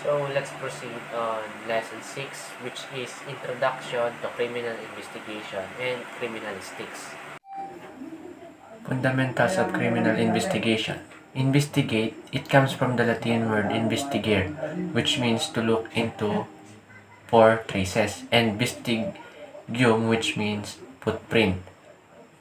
So let's proceed on lesson 6, which is Introduction to Criminal Investigation and Criminalistics. Fundamentals of Criminal Investigation. Investigate, it comes from the Latin word investigere, which means to look into for traces, and vestigium, which means footprint.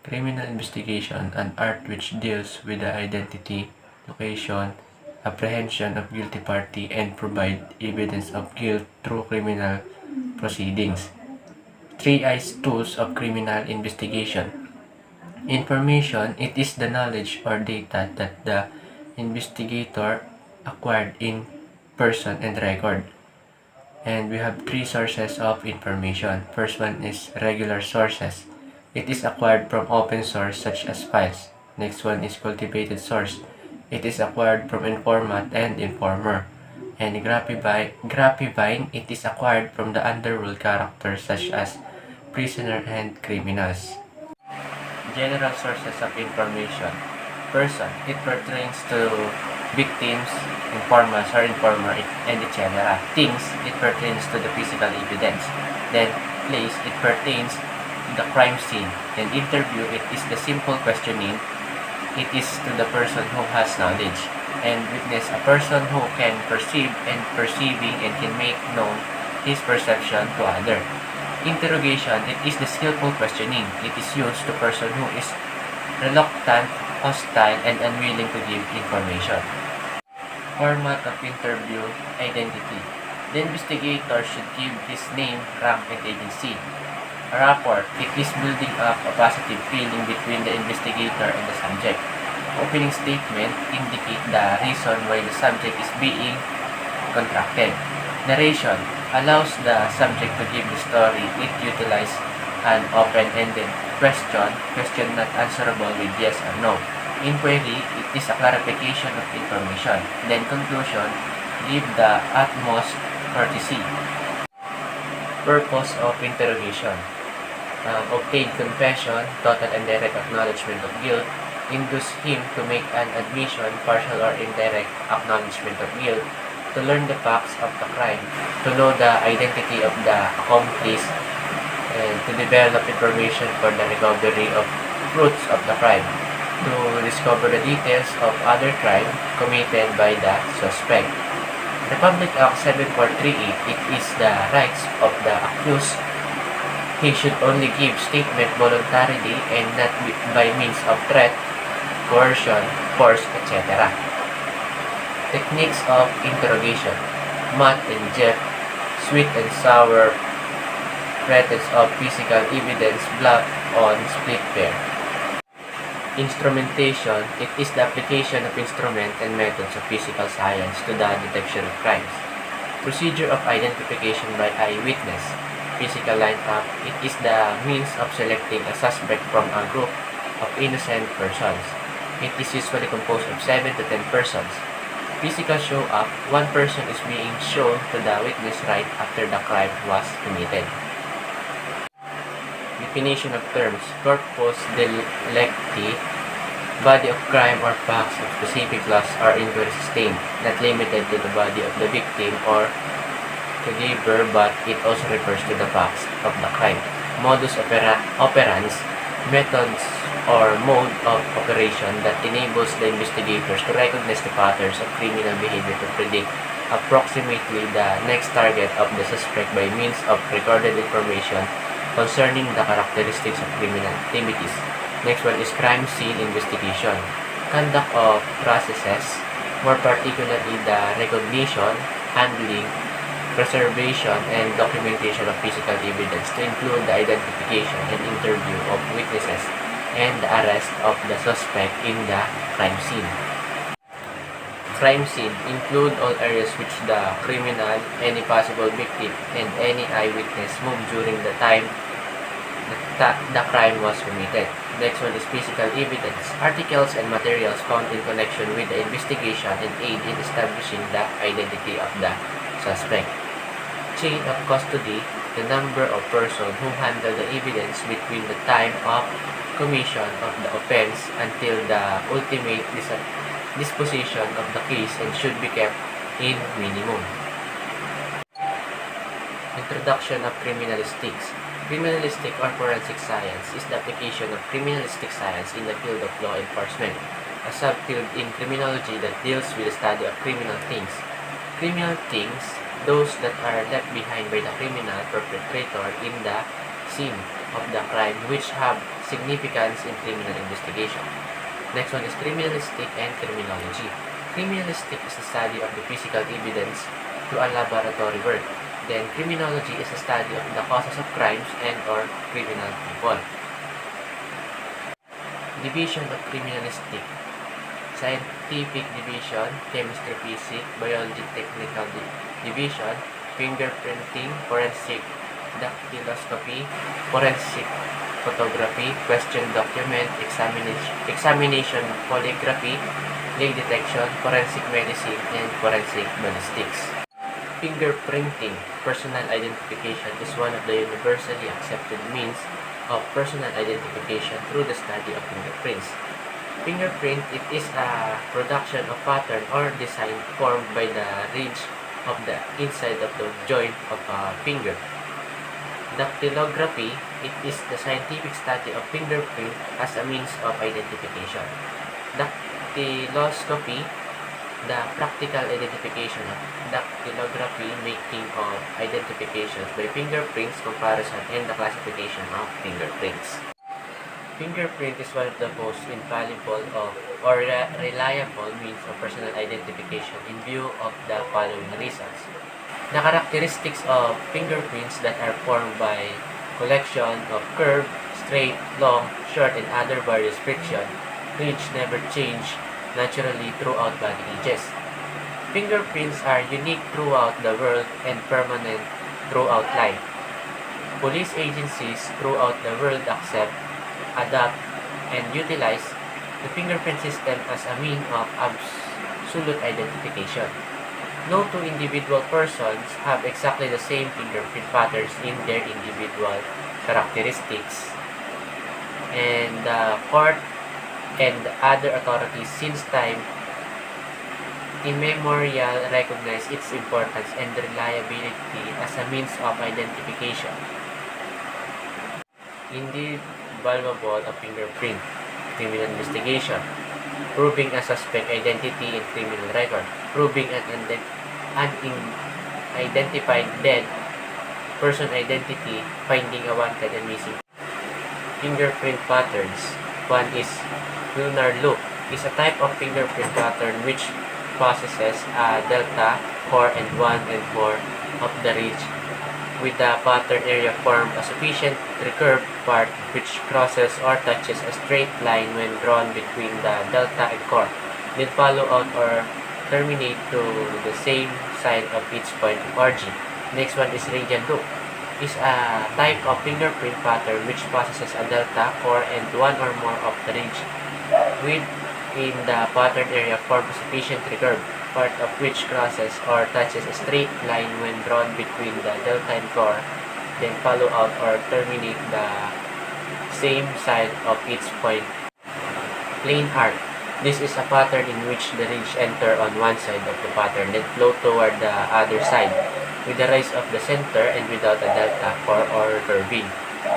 Criminal investigation, an art which deals with the identity, location, apprehension of guilty party, and provide evidence of guilt through criminal proceedings. 3 I's tools of criminal investigation. Information, it is the knowledge or data that the investigator acquired in person and record. And we have 3 sources of information. First one is regular sources. It is acquired from open source such as files. Next one is cultivated source. It is acquired from informant and informer. And grapevine, it is acquired from the underworld characters such as prisoner and criminals. General sources of information. Person, it pertains to victims, informants or informer, and etc. Things, it pertains to the physical evidence. Then place, it pertains to the crime scene. And interview, it is the simple questioning. It is to the person who has knowledge. And witness, a person who can perceive and perceiving and can make known his perception to other. Interrogation, it is the skillful questioning. It is used to person who is reluctant, hostile, and unwilling to give information. Format of interview, identity. The investigator should give his name, rank, and agency. A rapport, it is building up a positive feeling between the investigator and the subject. Opening statement indicate the reason why the subject is being contracted. Narration allows the subject to give the story. It utilizes an open-ended question not answerable with yes or no. Inquiry, it is a clarification of information. Then conclusion, give the utmost courtesy. Purpose of interrogation. Obtain confession, total and direct acknowledgement of guilt, induce him to make an admission, partial or indirect acknowledgement of guilt, to learn the facts of the crime, to know the identity of the accomplice, and to develop information for the recovery of fruits of the crime, to discover the details of other crime committed by the suspect. Republic Act 7438, it is the rights of the accused. He should only give statement voluntarily and not by means of threat, coercion, force, etc. Techniques of interrogation. Matt and Jeff, sweet and sour methods of physical evidence, black on split pair. Instrumentation, it is the application of instrument and methods of physical science to the detection of crimes. Procedure of identification by eyewitness. Physical lineup, it is the means of selecting a suspect from a group of innocent persons. It is usually composed of 7 to 10 persons. Physical show up, one person is being shown to the witness right after the crime was committed. Definition of terms. Corpus delicti, body of crime or facts of specific loss or injury sustained, not limited to the body of the victim or cadaver, but it also refers to the facts of the crime. Modus operans, methods or mode of operation that enables the investigators to recognize the patterns of criminal behavior to predict approximately the next target of the suspect by means of recorded information concerning the characteristics of criminal activities. Next one is crime scene investigation. Conduct of processes, more particularly the recognition, handling, preservation, and documentation of physical evidence to include the identification and interview of witnesses and the arrest of the suspect in the crime scene. Crime scene include all areas which the criminal, any possible victim, and any eyewitness moved during the time that the crime was committed. Next one is physical evidence. Articles and materials found in connection with the investigation and aid in establishing the identity of the suspect. Chain of custody, the number of persons who handle the evidence between the time of commission of the offense until the ultimate disposition of the case and should be kept in minimum. Introduction of criminalistics. Criminalistic or forensic science is the application of criminalistic science in the field of law enforcement, a subfield in criminology that deals with the study of criminal things. Criminal things, those that are left behind by the criminal perpetrator in the scene of the crime, which have significance in criminal investigation. Next one is criminalistic and criminology. Criminalistic is the study of the physical evidence through a laboratory work. Then, criminology is a study of the causes of crimes and or criminal people. Division of criminalistic. Scientific division, chemistry, physics, biology, technical division, fingerprinting, forensic dactyloscopy, forensic photography, question document, examination polygraphy, lay detection, forensic medicine, and forensic ballistics. Fingerprinting, personal identification, is one of the universally accepted means of personal identification through the study of fingerprints. Fingerprint, it is a production of pattern or design formed by the ridge of the inside of the joint of a finger. Dactylography, it is the scientific study of fingerprint as a means of identification. Dactyloscopy, the practical identification of dactylography, making of identifications by fingerprints, comparison, and the classification of fingerprints. Fingerprint is one of the most infallible or reliable means of personal identification in view of the following reasons. The characteristics of fingerprints that are formed by collection of curved, straight, long, short, and other various friction, which never change naturally throughout body ages. Fingerprints are unique throughout the world and permanent throughout life. Police agencies throughout the world accept, adopt, and utilize the fingerprint system as a means of absolute identification. No two individual persons have exactly the same fingerprint patterns in their individual characteristics, and the court and other authorities since time immemorial recognize its importance and reliability as a means of identification. Indeed, valuable a fingerprint, criminal investigation, proving a suspect identity in criminal record, proving an unidentified dead person identity, finding a wanted and missing. Fingerprint patterns. One is lunar loop, is a type of fingerprint pattern which possesses a delta, core, and one and more of the ridge, with the pattern area form a sufficient recurved part which crosses or touches a straight line when drawn between the delta and core, then follow out or terminate to the same side of each point of origin. Next one is radial loop, is a type of fingerprint pattern which possesses a delta, core, and one or more of the ridge within the pattern area form a sufficient recurved part of which crosses or touches a straight line when drawn between the delta and core, then follow out or terminate the same side of each point. Plane arc. This is a pattern in which the ridge enter on one side of the pattern, then flow toward the other side, with the rise of the center and without a delta, core, or curving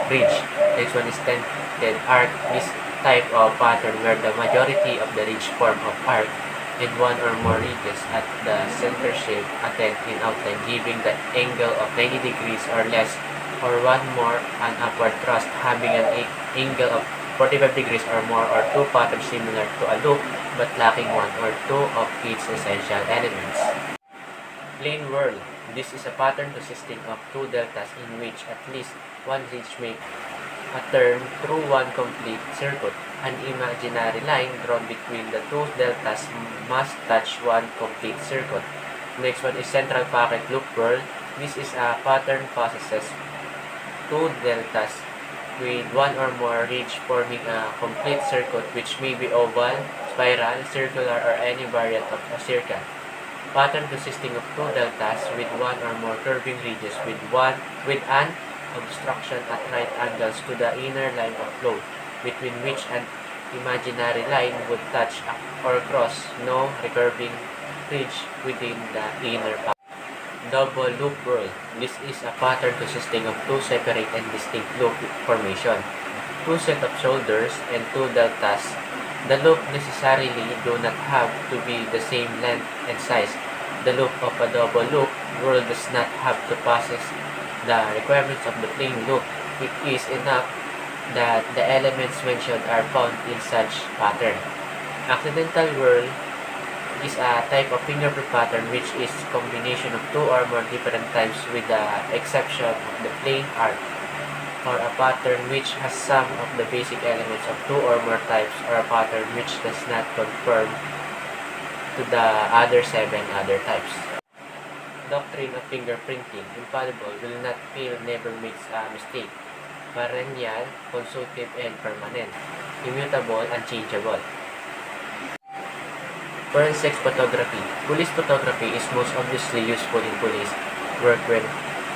ridge. Next one is tented arc. This type of pattern where the majority of the ridge form of arc and one or more ridges at the center shape attend in outline, giving the angle of 90 degrees or less, or one more an upward thrust having an angle of 45 degrees or more, or two patterns similar to a loop but lacking one or two of its essential elements. Plane whirl. This is a pattern consisting of two deltas in which at least one ridge makes a turn through one complete circuit. An imaginary line drawn between the two deltas must touch one complete circuit. Next one is central pocket loop whirl. This is a pattern possesses two deltas with one or more ridge forming a complete circuit which may be oval, spiral, circular, or any variant of a circle. Pattern consisting of two deltas with one or more curving ridges with an obstruction at right angles to the inner line of flow, between which an imaginary line would touch or cross, no recurving ridge within the inner path. double loop whirl. This is a pattern consisting of two separate and distinct loop formation, two set of shoulders, and two deltas. The loop necessarily do not have to be the same length and size. The loop of a double loop whirl does not have to possess the requirements of the plain loop. It is enough that the elements mentioned are found in such pattern. Accidental whirl is a type of fingerprint pattern which is combination of two or more different types with the exception of the plain arc, or a pattern which has some of the basic elements of two or more types, or a pattern which does not conform to the other 7 other types. Doctrine of fingerprinting: infallible, will not fail, never makes a mistake. Perennial, consultative, and permanent. Immutable, unchangeable. Forensic photography. Police photography is most obviously useful in police work when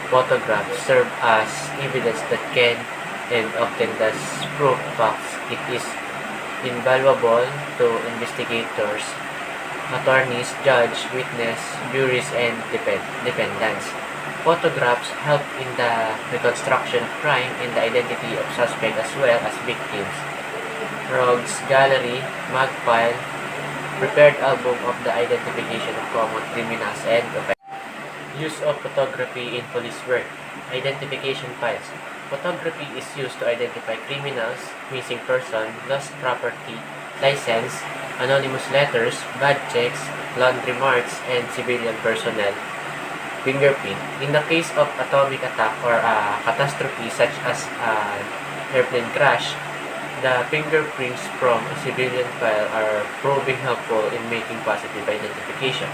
photographs serve as evidence that can and often does prove facts. It is invaluable to investigators, attorneys, judge, witness, juries, and defendants. Photographs help in the reconstruction of crime and the identity of suspects as well as victims. Rogues Gallery, Magpile, prepared album of the identification of common criminals and offenders. Use of photography in police work. Identification files. Photography is used to identify criminals, missing person, lost property, license, anonymous letters, badge checks, laundry marks, and civilian personnel. Fingerprint. In the case of atomic attack or a catastrophe such as an airplane crash, the fingerprints from a civilian file are proving helpful in making positive identification.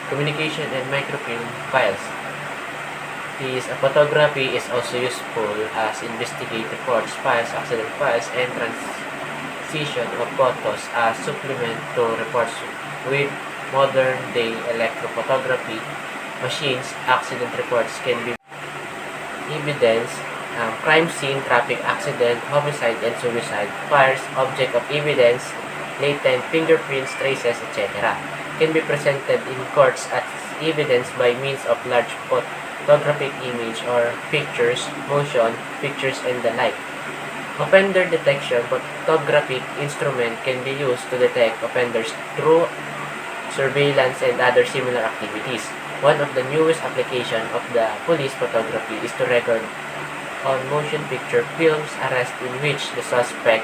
Communication and microfilm files. Photography is also useful as investigate reports, files, accident files, and transition of photos as supplement to reports. With modern-day electrophotography machines, accident reports can be evidence, crime scene, traffic accident, homicide and suicide, fires, object of evidence, latent fingerprints, traces, etc. can be presented in courts as evidence by means of large photographic image or pictures, motion pictures, and the like. Offender detection. Photographic instrument can be used to detect offenders through surveillance and other similar activities. One of the newest applications of the police photography is to record on motion picture films arrest in which the suspect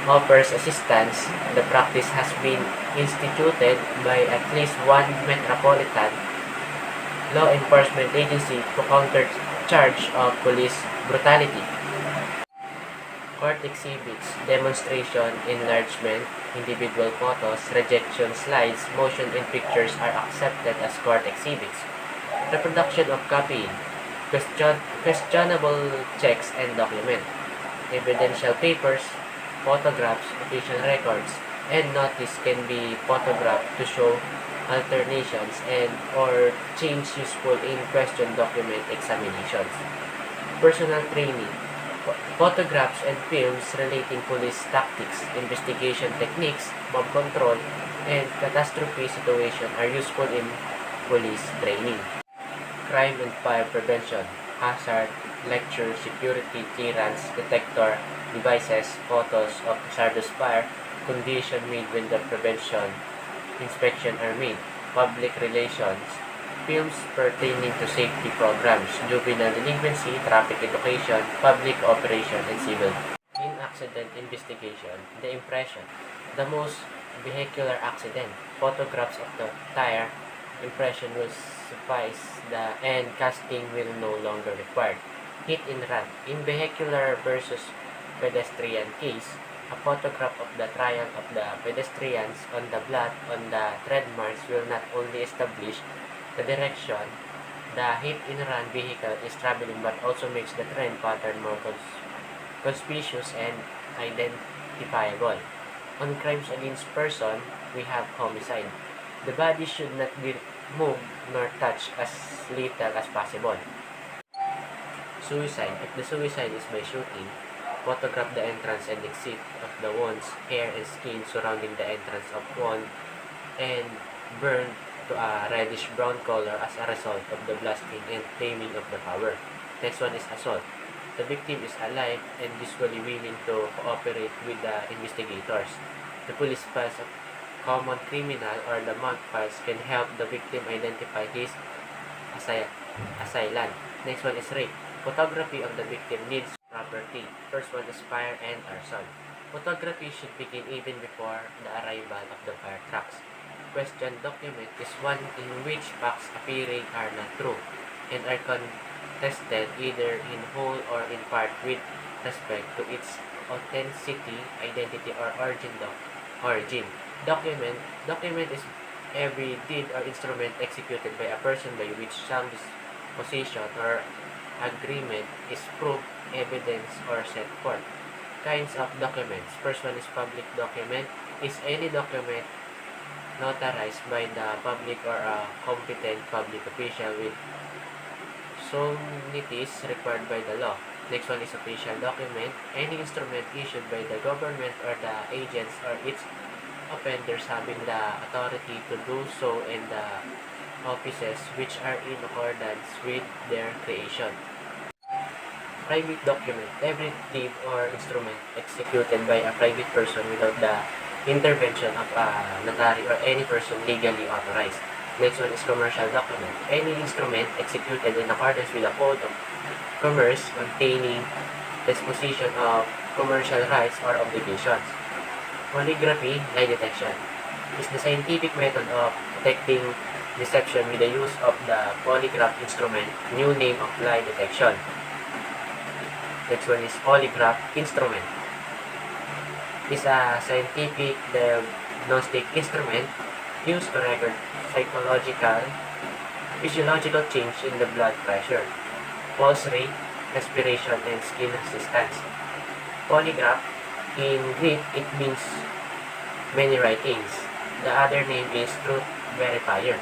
offers assistance. The practice has been instituted by at least one metropolitan law enforcement agency to counter charge of police brutality. Court exhibits, demonstration, enlargement, individual photos, rejection slides, motion and pictures are accepted as court exhibits. Reproduction of copying. Questionable checks and document. Evidential papers, photographs, official records, and notice can be photographed to show alternations and or change useful in question document examinations. Personal training. Photographs and films relating police tactics, investigation techniques, mob control, and catastrophe situation are useful in police training. Crime and fire prevention, hazard, lecture, security, clearance, detector, devices, photos of hazardous fire, condition made when the prevention inspection are made, public relations, films pertaining to safety programs, juvenile delinquency, traffic education, public operation, and civil. In accident investigation, the impression, the most vehicular accident, photographs of the tire impression will suffice, and casting will no longer required. Hit and run. In vehicular versus pedestrian case, a photograph of the trial of the pedestrians on the blood on the tread marks will not only establish the direction the hit and run vehicle is traveling but also makes the trend pattern more conspicuous and identifiable. On crimes against person, we have homicide. The body should not be moved nor touched as little as possible. Suicide. If the suicide is by shooting, photograph the entrance and exit of the wounds, hair and skin surrounding the entrance of wound, and burn to a reddish-brown color as a result of the blasting and claiming of the power. Next one is assault. The victim is alive and usually willing to cooperate with the investigators. The police files a common criminal or the monk files can help the victim identify his assailant. Next one is rape. Photography of the victim needs property. First one is fire and arson. Photography should begin even before the arrival of the fire trucks. Question document is one in which facts appearing are not true and are contested either in whole or in part with respect to its authenticity, identity, or origin. Document is every deed or instrument executed by a person by which some disposition or agreement is proved, evidence, or set forth. Kinds of documents. First one is public document. Is any document notarized by the public or a competent public official with solemnities required by the law. Next one is official document. Any instrument issued by the government or the agents or its offenders having the authority to do so in the offices which are in accordance with their creation. Private document. Every deed or instrument executed by a private person without the intervention of a notary or any person legally authorized. Next one is commercial document. Any instrument executed in accordance with the Code of Commerce containing disposition of commercial rights or obligations. Polygraphy, lie detection, is the scientific method of detecting deception with the use of the polygraph instrument, new name of lie detection. Next one is polygraph instrument. It's a scientific diagnostic instrument used to record psychological, physiological change in the blood pressure, pulse rate, respiration, and skin resistance. Polygraph, in Greek, it means many writings. The other name is truth verifier.